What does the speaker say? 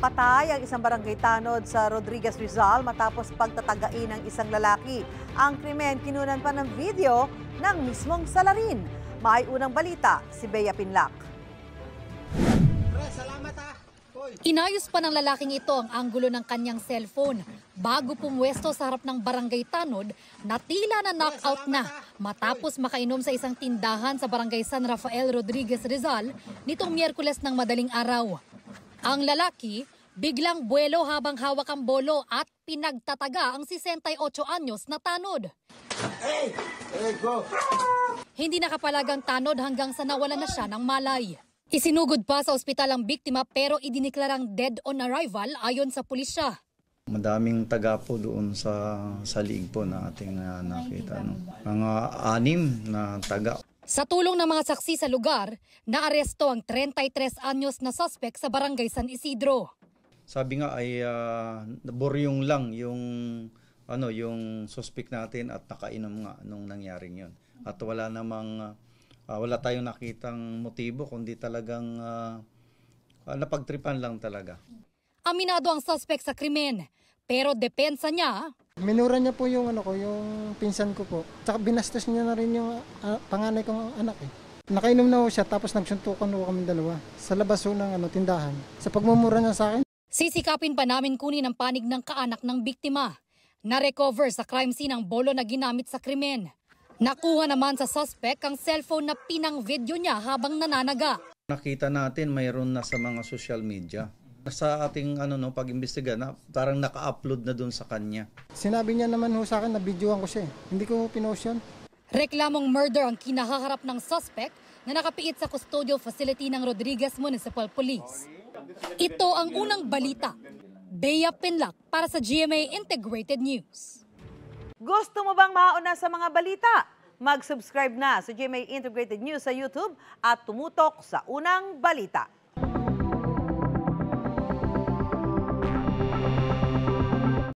Patay ang isang barangay tanod sa Rodriguez, Rizal matapos pagtatagain ng isang lalaki. Ang krimen kinunan pa ng video ng mismong salarin. May unang balita, si Bea Pinlac. Inayos pa ng lalaking ito ang anggulo ng kanyang cellphone. Bago pumwesto sa harap ng barangay tanod, na tila na knockout na matapos makainom sa isang tindahan sa barangay San Rafael, Rodriguez, Rizal nitong Miyerkules ng madaling araw. Ang lalaki, biglang buwelo habang hawak ang bolo at pinagtataga ang 68 anyos na tanod. Hindi nakapalagang tanod hanggang sa nawalan na siya ng malay. Isinugod pa sa ospital ang biktima pero idineklarang dead on arrival ayon sa pulisya. Madaming taga po doon sa liig po na ating nakita. No? Mga 6 na taga. Sa tulong ng mga saksi sa lugar, naaresto ang 33 anyos na suspect sa barangay San Isidro. Sabi nga ay buryong lang yung suspect natin at nakainom nga nung nangyaring yon. At wala tayong nakitang motibo kundi talagang napagtripan lang talaga. Aminado ang suspect sa krimen, pero depensa niya. Minura niya po yung yung pinsan ko po. Tsaka binastos niya na rin yung panganay kong anak eh. Nakainom na ho siya tapos nagsuntukan ho kami dalawa sa labas ho ng tindahan. Sa pagmumura niya sa akin. Sisikapin pa namin kunin ang panig ng kaanak ng biktima. Na-recover sa crime scene ang bolo na ginamit sa krimen. Nakuha naman sa suspect ang cellphone na pinang-video niya habang nananaga. Nakita natin mayroon na sa mga social media. Sa ating pag-imbestiga na parang naka-upload na doon sa kanya. Sinabi niya naman ho sa akin na videoan ko siya. Hindi ko pinost yun. Reklamong murder ang kinahaharap ng suspect na nakapiit sa custodial facility ng Rodriguez Municipal Police. Ito ang unang balita. Bea Pinlac para sa GMA Integrated News. Gusto mo bang mauna sa mga balita? Mag-subscribe na sa GMA Integrated News sa YouTube at tumutok sa unang balita.